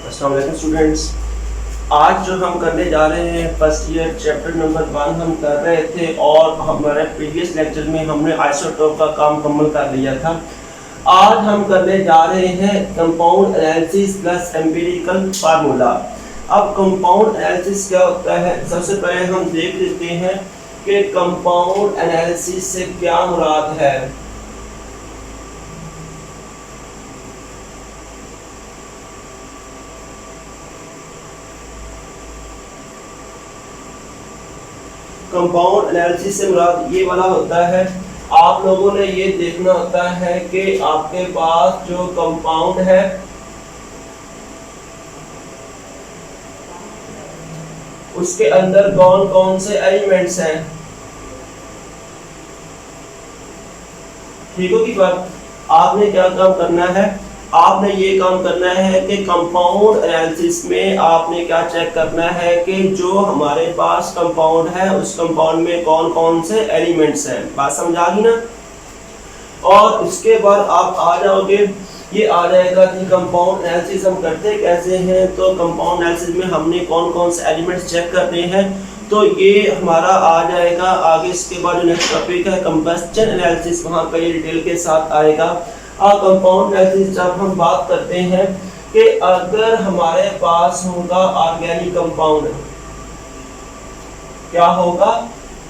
अस्सलाम वालेकुम स्टूडेंट्स। आज जो हम करने जा रहे हैं फर्स्ट ईयर चैप्टर नंबर 1 हम कर रहे थे और हमारे प्रीवियस लेक्चर में हमने आइसोटोप का काम मुकम्मल कर लिया था। आज हम करने जा रहे हैं compound analysis plus empirical formula. अब कंपाउंड एनालिसिस क्या होता है, सबसे पहले हम देख लेते हैं कि कंपाउंड एनालिसिस से क्या मुराद है। कंपाउंड एनालिसिस से मुराद ये वाला होता है, आप लोगों ने ये देखना होता है कि आपके पास जो कंपाउंड है उसके अंदर कौन कौन से एलिमेंट्स हैं। ठीक होगी बात। आपने क्या काम करना है, आपने ये काम करना है कि कंपाउंड एनालिसिस में आपने क्या चेक करना है कि जो हमारे पास कंपाउंड है उस कंपाउंड में कौन कौन से एलिमेंट्स हैं। बात समझ आ गई ना। और उसके बाद आप आ जाओगे, ये आ जाएगा कि कंपाउंड एनालिसिस हम करते कैसे हैं। तो कंपाउंड एनालिसिस में हमने कौन कौन से एलिमेंट्स चेक करने हैं, तो ये हमारा आ जाएगा आगे। इसके बाद जो नेक्स्ट टॉपिक है कंबस्शन एनालिसिस, वहाँ पर ये डिटेल के साथ आएगा। कंपाउंड एनालिसिस जब हम बात करते हैं कि अगर हमारे पास होगा ऑर्गेनिक कंपाउंड, क्या होगा,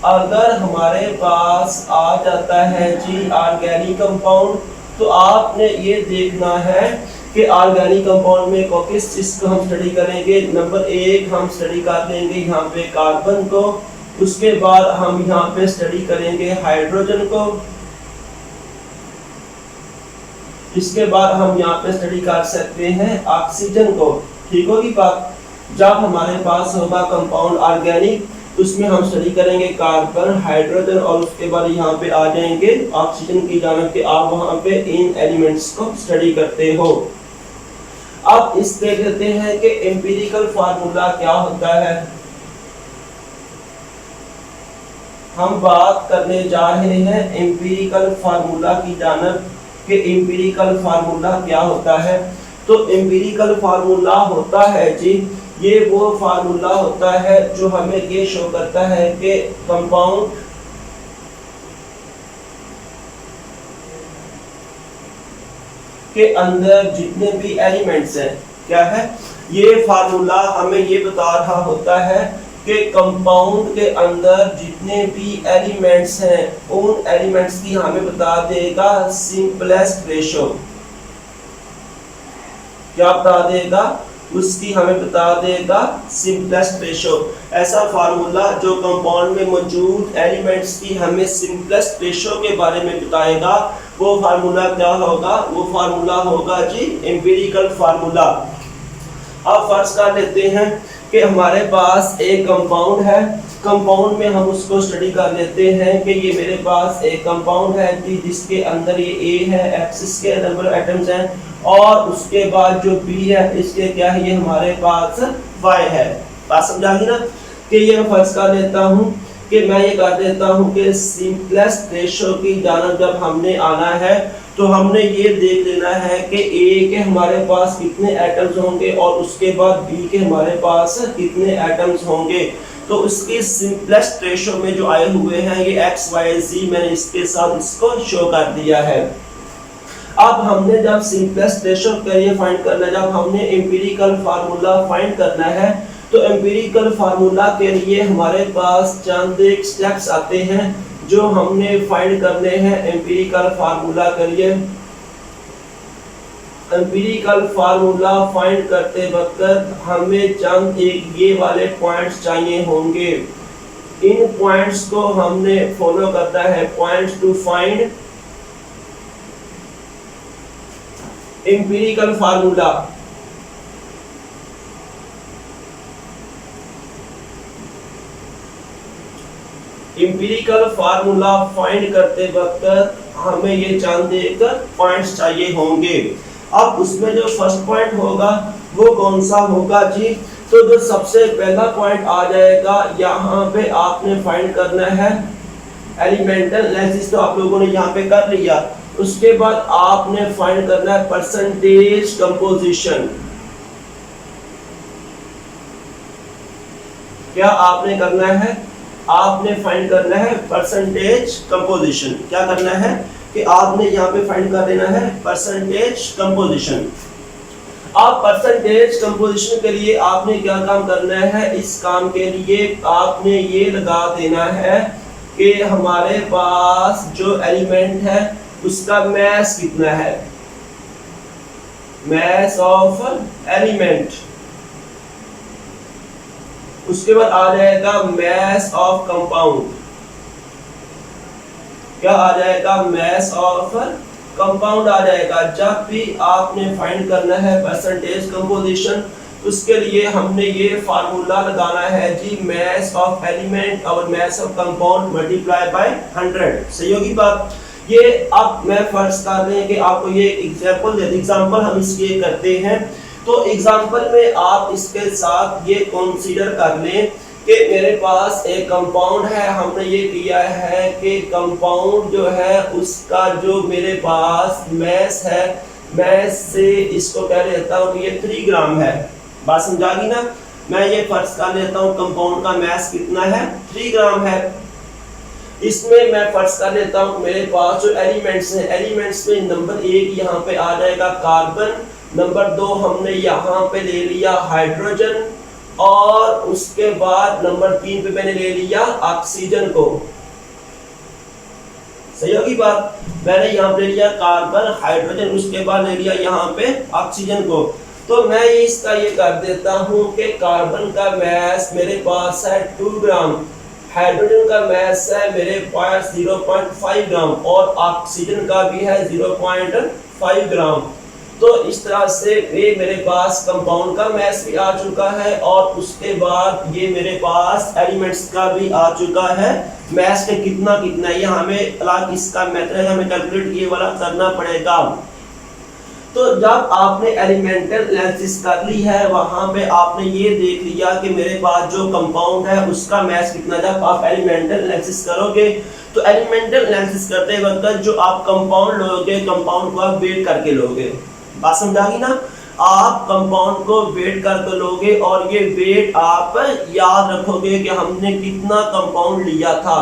अगर हमारे पास आ जाता है जी ऑर्गेनिक कंपाउंड, तो आपने ये देखना है कि ऑर्गेनिक कंपाउंड में को किस चीज को हम स्टडी करेंगे। नंबर 1 हम स्टडी कर लेंगे यहाँ पे कार्बन को, उसके बाद हम यहाँ पे स्टडी करेंगे हाइड्रोजन को, इसके बाद हम यहाँ पे स्टडी कर सकते हैं ऑक्सीजन को। ठीक होगी बात। जब हमारे पास होगा कंपाउंड ऑर्गेनिक उसमें हम स्टडी करेंगे कार्बन, हाइड्रोजन और उसके बाद यहाँ पे आ जाएंगे ऑक्सीजन की जानब के आप वहाँ पे इन एलिमेंट्स को स्टडी करते हो। अब इस देख लेते हैं कि एम्पिरिकल फार्मूला क्या होता है। हम बात करने जा रहे हैं एम्पिरिकल फार्मूला की जानब कि एम्पिरिकल फार्मूला क्या होता है। तो एम्पिरिकल फार्मूला होता है जी, ये वो फार्मूला होता है जो हमें ये शो करता है कि कंपाउंड के अंदर जितने भी एलिमेंट्स हैं, क्या है, ये फार्मूला हमें ये बता रहा होता है कि कंपाउंड के अंदर जितने भी एलिमेंट्स हैं उन एलिमेंट्स की हमें बता देगा सिंपलेस्ट रेशो। क्या बता देगा, उसकी हमें बता देगा सिंपलेस्ट रेशो। ऐसा फार्मूला जो कंपाउंड में मौजूद एलिमेंट्स की हमें सिंपलेस्ट रेशो के बारे में बताएगा, वो फार्मूला क्या होगा, वो फार्मूला होगा जी एम्पिरिकल फार्मूला। अब फर्ज कर लेते हैं कि हमारे पास एक कंपाउंड है, कंपाउंड में हम उसको स्टडी कर लेते हैं कि ये मेरे पास एक कंपाउंड है जिसके अंदर ये ए है, एक्सिस के नंबर एटम्स हैं, और उसके बाद जो बी है इसके क्या है, ये हमारे पास वाई है। बात समझा गई ना। कि ये मैं फर्ज कर लेता हूँ कि मैं ये कर देता हूँ कि सिंपलेस्ट रेशो की जानब जब हमने आना है तो हमने ये देख लेना है कि ए के हमारे पास कितने एटम्स होंगे और उसके बाद बी के हमारे पास कितने एटम्स होंगे। तो उसकी सिंपलेस्ट रेशो में जो आए हुए हैं ये एक्स वाई जी, मैंने इसके साथ इसको शो कर दिया है। अब हमने जब सिंपलेस्ट रेशो का ये फाइंड करना है, जब हमने एम्पिरिकल फार्मूला फाइंड करना है, तो एम्पिरिकल फार्मूला के लिए हमारे पास चंद एक स्टेप्स आते हैं जो हमने फाइंड करने हैं एम्पिरिकल फार्मूला के लिए। एम्पिरिकल फार्मूला फाइंड करते वक्त हमें चंद एक ये वाले पॉइंट्स चाहिए होंगे। इन पॉइंट्स को हमने फॉलो करता है, points to find empirical formula. Empirical formula find करते वक्त हमें ये चंद एक पॉइंट्स चाहिए होंगे। अब उसमें जो फर्स्ट पॉइंट होगा वो कौन सा होगा जी, तो जो सबसे पहला पॉइंट आ जाएगा यहाँ पे आपने फाइंड करना है एलिमेंटल एनालिसिस, तो आप लोगों ने यहाँ पे कर लिया। उसके बाद आपने फाइंड करना है परसेंटेज कंपोजिशन। क्या आपने करना है, आपने फाइंड करना है परसेंटेज कंपोजिशन। क्या करना है कि आपने यहाँ पे फाइंड कर देना है परसेंटेज कंपोजिशन। अब परसेंटेज कंपोजिशन के लिए आपने क्या काम करना है, इस काम के लिए आपने ये लगा देना है कि हमारे पास जो एलिमेंट है उसका मास कितना है, मास ऑफ एलिमेंट। उसके बाद आ जाएगा मास ऑफ कंपाउंड। क्या आ जाएगा, मास ऑफ कंपाउंड आ जाएगा। जब भी आपने फाइंड करना है परसेंटेज कंपोजिशन, उसके लिए हमने ये फार्मूला लगाना है जी, मास ऑफ एलिमेंट और mass of compound multiply by 100। सही होगी बात। ये अब मैं फर्ज कर रहे हैं कि आपको ये एग्जांपल हम इसके करते हैं। तो एग्जांपल में आप इसके साथ ये कंसीडर कर लें कि मेरे पास एक कंपाउंड है। हमने ये किया है कि कंपाउंड जो है उसका जो मेरे पास मास है, मास से इसको कह लेता हूँ कि ये 3 ग्राम है। बात समझा गई ना। मैं ये फर्ज कर लेता हूँ कंपाउंड का मास कितना है, 3 ग्राम है। इसमें मैं फर्ज कर लेता हूँ मेरे पास जो एलिमेंट्स हैं, एलिमेंट्स में नंबर 1 यहाँ पे आ जाएगा कार्बन, नंबर 2 हमने यहाँ पे ले लिया हाइड्रोजन, और उसके बाद नंबर 3 पे मैंने ले लिया ऑक्सीजन को। सही होगी बात। मैंने यहाँ पे ले लिया कार्बन, हाइड्रोजन, उसके बाद ले लिया यहाँ पे ऑक्सीजन को। तो मैं इसका ये कर देता हूँ कि कार्बन का मास मेरे पास है 2 ग्राम, हाइड्रोजन का मास है मेरे पास 0.5 ग्राम और ऑक्सीजन का भी है 0.5 ग्राम। तो इस तरह से ये मेरे पास कंपाउंड का मास भी आ चुका है और उसके बाद ये मेरे पास एलिमेंट्स का भी आ चुका है मास के कितना कितना। ये हमें अलग इसका मेथड हमें कैलकुलेट ये वाला करना पड़ेगा। तो जब आपने एलिमेंटल एनालिसिस कर ली है, वहां पे आपने ये देख लिया कि मेरे पास जो कंपाउंड है उसका मास कितना। जब आप एलिमेंटल एनालिसिस करोगे तो एलिमेंटल एनालिसिस करते वक्त जो आप कंपाउंड लोगे, कंपाउंड को आप वेट करके लोगे। बात समझा गई ना। आप कंपाउंड को वेट करके लोगे और ये वेट आप याद रखोगे कि हमने कितना कंपाउंड लिया था।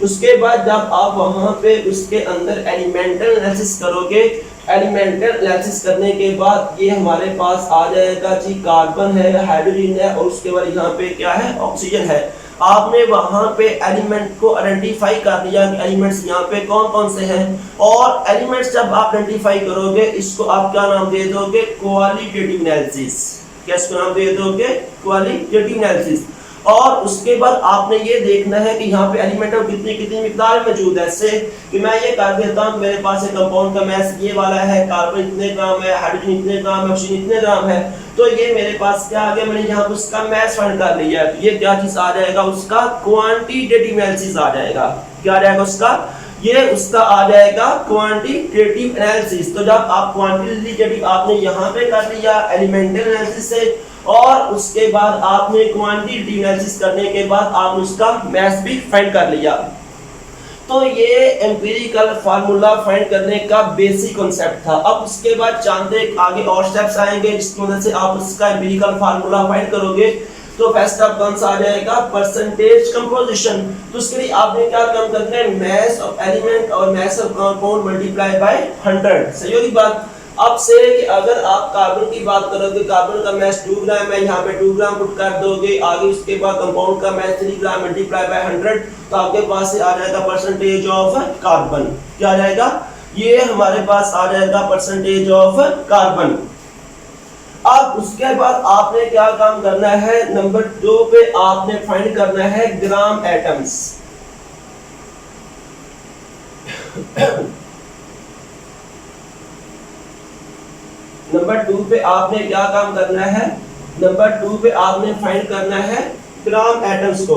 उसके बाद जब आप वहां पे उसके अंदर एलिमेंटल एनालिसिस करोगे, एलिमेंटल एनालिसिस करने के बाद ये हमारे पास आ जाएगा जी, कार्बन है, हाइड्रोजन है और उसके बाद यहाँ पे क्या है, ऑक्सीजन है। आपने वहां पे एलिमेंट को आइडेंटिफाई कर लिया कि एलिमेंट्स यहाँ पे कौन कौन से हैं, और एलिमेंट्स जब आप आइडेंटिफाई करोगे इसको आप क्या नाम दे दोगे, क्वालिटेटिव एनालिसिस। क्या इसको नाम दे दोगे, क्वालिटेटिव एनालिसिस। और उसके बाद आपने ये देखना है कि यहाँ पे एलिमेंट कितनी कितनी मिकदार में मौजूद है। जैसे कि मैं ये कर देता हूँ मेरे पास एक कंपाउंड का मास ये वाला है, कार्बन इतने ग्राम है, हाइड्रोजन इतने ग्राम है, ऑक्सीजन इतने ग्राम है। तो ये मेरे पास क्या आ गया, मैंने यहाँ पे उसका मास फाइंड कर लिया है। तो ये क्या चीज आ जाएगा, उसका क्वांटिटेटिव एनालिसिस आ जाएगा। क्या आ जाएगा उसका, ये उसका आ जाएगा क्वांटिटेटिव एनालिसिस। तो जब आप क्वांटिटेटिव आपने यहाँ पे कर लिया एलिमेंटल एनालिसिस से, और उसके बाद आपने क्वांटिटेटिव एनालिसिस करने के बाद आपने उसका मास भी फाइंड कर लिया। तो ये एम्पिरिकल फार्मूला फाइंड करने का बेसिक कॉन्सेप्ट था। अब उसके बाद जानते आगे और स्टेप्स आएंगे जिसकी मदद से आप उसका एम्पिरिकल फार्मूला फाइंड करोगे। तो फर्स्ट स्टेप कौन सा आ जाएगा, परसेंटेज कंपोजिशन। तो उसके लिए आपने क्या काम करना है, मास ऑफ एलिमेंट और mass of compound multiply by 100। सही होगी बात। अब से कि अगर आप कार्बन की बात करोगे, कार्बन का मास 2 ग्राम है, यहाँ पे 2 ग्राम पुट कर दोगे, आगे उसके बाद कंपाउंड का मास 3 ग्राम मल्टीप्लाई बाय 100, तो आपके पास से आ जाएगा परसेंटेज ऑफ कार्बन। क्या आ जाएगा, ये हमारे पास आ जाएगा परसेंटेज ऑफ कार्बन। अब उसके बाद आपने क्या काम करना है, नंबर 2 पे आपने फाइंड करना है ग्राम एटम्स। नंबर 2 पे आपने क्या काम करना है, नंबर 2 पे आपने फाइंड करना है ग्राम एटम्स को।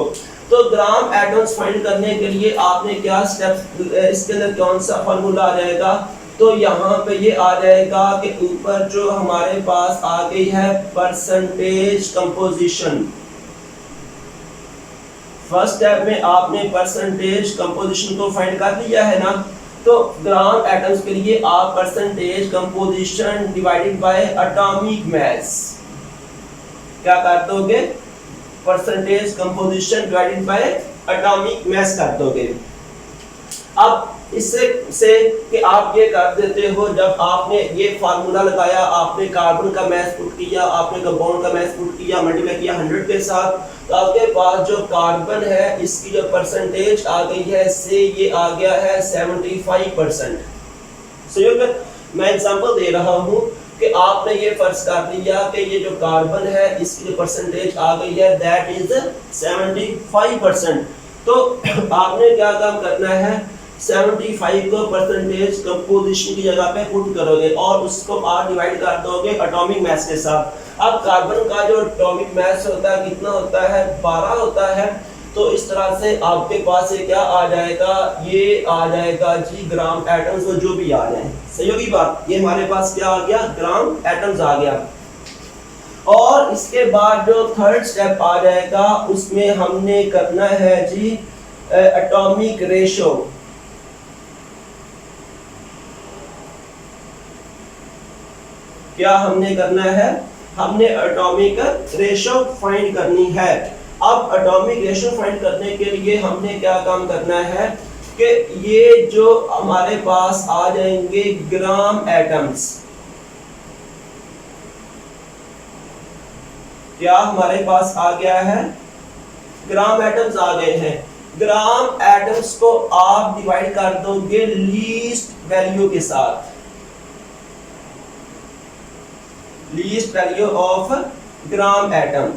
तो ग्राम एटम्स फाइंड करने के लिए आपने क्या स्टेप्स, इसके अंदर कौन सा फार्मूला आ जाएगा, तो यहाँ पे ये आ जाएगा कि ऊपर जो हमारे पास आ गई है परसेंटेज कंपोजिशन। फर्स्ट स्टेप में आपने परसेंटेज कंपोजिशन को फाइंड कर लिया है ना। तो ग्राम एटम्स के लिए आप percentage composition divided by atomic mass क्या कर दोगे, percentage composition divided by atomic mass कर दोगे। अब इससे से कि आप ये कर देते हो, जब आपने ये फार्मूला लगाया, आपने कार्बन का मास पुट किया, आपने कंपाउंड का मास पुट किया, मल्टीप्लाई किया 100 के साथ, तो आपके पास जो कार्बन है इसकी जो परसेंटेज आ गई है से ये आ गया है 75%। सही, मैं एग्जांपल दे रहा हूँ कि आपने ये फर्ज कर लिया कि ये जो कार्बन है इसकी जो परसेंटेज आ गई है दैट इज 75%। तो आपने क्या काम करना है, 75 को परसेंटेज कंपोजिशन की जगह पे पुट करोगे और उसको आप डिवाइड कर दोगे एटॉमिक मास के साथ। अब कार्बन का जो एटॉमिक मास होता है कितना होता है, 12 होता है। तो इस तरह से आपके पास ये क्या आ जाएगा, ये आ जाएगा जी ग्राम एटम्स, जो भी आ जाए। सही होगी बात, ये हमारे पास क्या आ गया, ग्राम एटम्स आ गया। और इसके बाद जो थर्ड स्टेप आ जाएगा उसमें हमने करना है जी एटॉमिक रेशो। क्या हमने करना है, हमने एटॉमिक रेशो फाइंड करनी है। अब एटॉमिक रेशो फाइंड करने के लिए हमने क्या काम करना है कि ये जो हमारे पास आ जाएंगे ग्राम एटम्स, क्या हमारे पास आ गया है, ग्राम एटम्स आ गए हैं। ग्राम एटम्स को आप डिवाइड कर दोगे लीस्ट वैल्यू के साथ, least value of gram atom.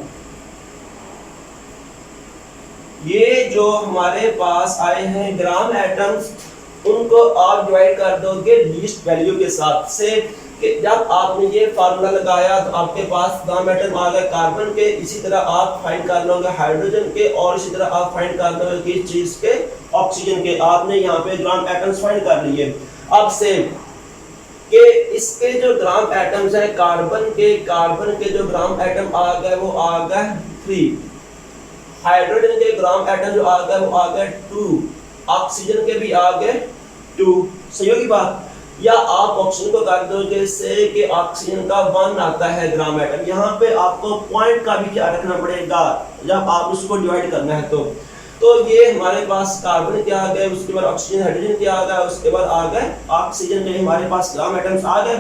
ये जो हमारे पास आए हैं ग्राम एटम्स, उनको आप डिवाइड कर दोगे लीस्ट वैल्यू के साथ से कि जब आपने ये फार्मूला लगाया तो आपके पास ग्राम एटम आ गए कार्बन के, इसी तरह आप फाइंड कर लोगे हाइड्रोजन के, और इसी तरह आप फाइंड कर लोगे किस चीज के, ऑक्सीजन के। आपने यहाँ पे ग्राम एटम्स फाइंड कर लिए। अब सेम कि इसके जो ग्राम एटम्स हैं कार्बन के जो ग्राम एटम आ गए वो आ गए 3, हाइड्रोजन के ग्राम एटम जो आ गए वो आ गए 2, ऑक्सीजन के भी आ गए 2। सही होगी बात। या आप ऑक्सीजन को कर दोगे से कि ऑक्सीजन का 1 आता है ग्राम एटम। यहाँ पे आपको पॉइंट का भी ख्याल रखना पड़ेगा जब आप उसको डिवाइड करना है। तो ये हमारे पास कार्बन के आ गए, उसके बाद ऑक्सीजन हाइड्रोजन के आ गए, उसके बाद आ गए ऑक्सीजन के हमारे पास ग्राम एटम्स आ गए।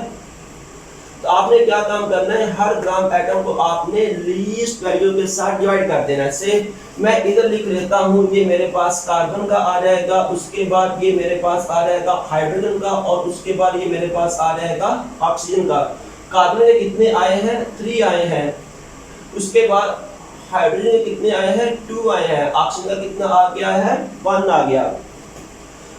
तो आपने क्या काम करना है, हर ग्राम एटम को आपने लीस्ट वैल्यू के साथ डिवाइड कर देना है। से मैं इधर लिख लेता हूँ, ये मेरे पास कार्बन का आ जाएगा, उसके बाद ये मेरे पास आ जाएगा हाइड्रोजन का, और उसके बाद ये मेरे पास आ जाएगा ऑक्सीजन का। कार्बन के कितने आए हैं, 3 आए हैं। उसके बाद हाइड्रोजन के कितने आए हैं, 2 आए हैं। ऑक्सीजन का कितना आ गया है, 1 आ गया।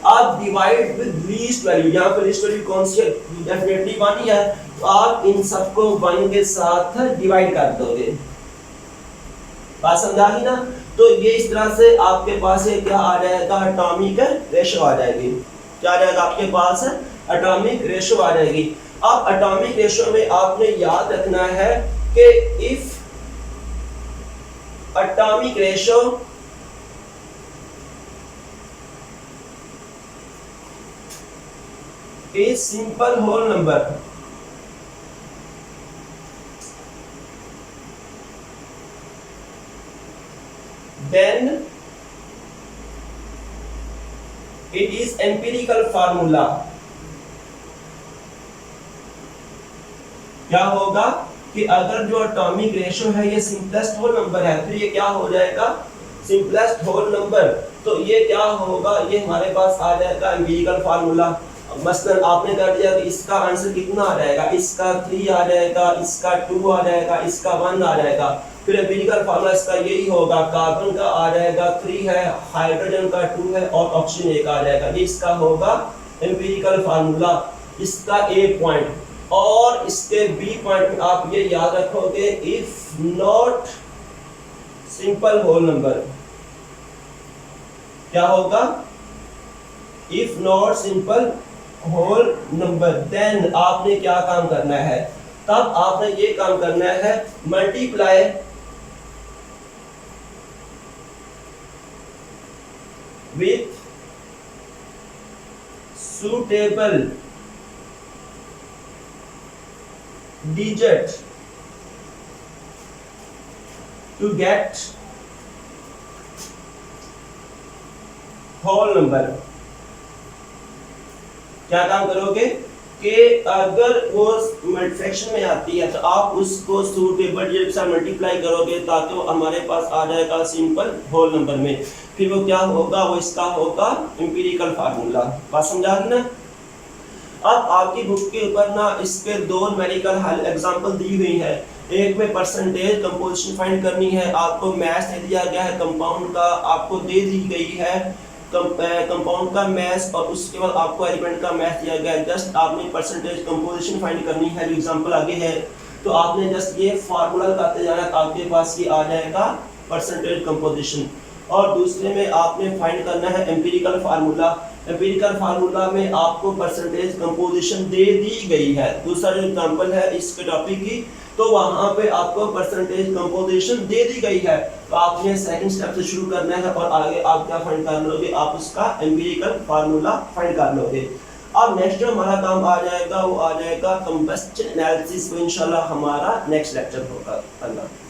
आप डिवाइड विद लीस्ट वैल्यू, यहाँ पे लीस्ट वैल्यू कौन सी है, डेफिनेटली 1 ही है। तो आप इन सबको 1 के साथ डिवाइड कर दोगे। बात समझा ही ना। तो ये इस तरह से आपके पास है क्या आ जाएगा, एटॉमिक रेशो आ जाएगी। क्या आ जाएगा आपके पास, एटॉमिक रेशो आ जाएगी। अब एटॉमिक रेशो में आपने याद रखना है कि if atomic ratio is simple whole number, then it is empirical formula। क्या होगा कि अगर जो एटॉमिक रेशो है ये सिंपलेस्ट होल नंबर है, फिर ये क्या हो जाएगा, सिंपलेस्ट होल नंबर। तो ये क्या होगा, ये हमारे पास आ जाएगा एम्पिरिकल फार्मूला। मसलन आपने कर दिया कि इसका आंसर कितना आ जाएगा, इसका 3 आ जाएगा, इसका 2 आ जाएगा, इसका 1 आ जाएगा। फिर एम्पिरिकल फार्मूला इसका यही होगा, कार्बन का आ जाएगा 3 है, हाइड्रोजन का 2 है, और ऑक्सीजन 1 आ जाएगा। ये इसका होगा एम्पिरिकल फार्मूला, इसका A पॉइंट। और इसके B पॉइंट में आप ये याद रखोगे, if not simple whole number, क्या होगा, if not simple whole number, then आपने क्या काम करना है, तब आपने ये काम करना है, multiply with suitable digit to get whole number. क्या काम करोगे कि अगर वो फ्रैक्शन में आती है तो आप उसको सूटेबल डिजिट के साथ मल्टीप्लाई करोगे ताकि वो हमारे पास आ जाएगा सिंपल होल नंबर में। फिर वो क्या होगा, वो इसका होगा एम्पिरिकल फार्मूला। बात समझा दी ना। अब आपकी बुक के ऊपर ना इसके दो न्यूमेरिकल हल एग्जांपल दी हुई है। एक में परसेंटेज कंपोजिशन फाइंड करनी है, आपको मैथ दे दिया गया है, कंपाउंड का आपको दे दी गई है कंपाउंड का मैथ, और उसके बाद आपको एलिमेंट का मैथ दिया गया है। जस्ट आपने परसेंटेज कंपोजिशन फाइंड करनी है, जो एग्जांपल आगे है। तो आपने जस्ट ये फार्मूला लगाते जाना है, आपके पास ये आ जाएगा परसेंटेज कंपोजिशन। और दूसरे में आपने फाइंड करना है एम्पिरिकल फार्मूला। एम्पिरिकल फार्मूला में आपको परसेंटेज कंपोजिशन दे दी गई है। दूसरा जो एग्जांपल है इसके टॉपिक की, तो वहां पे आपको परसेंटेज कंपोजिशन दे दी गई है। तो आपने सेकंड स्टेप से शुरू करना है और आगे आप क्या फाइंड कर लोगे, आप उसका एम्पिरिकल फार्मूला फाइंड कर लोगे। अब नेक्स्ट जो हमारा काम आ जाएगा वो आ जाएगा कंबस्शन एनालिसिस, वो इंशाल्लाह हमारा नेक्स्ट लेक्चर होगा। अल्लाह।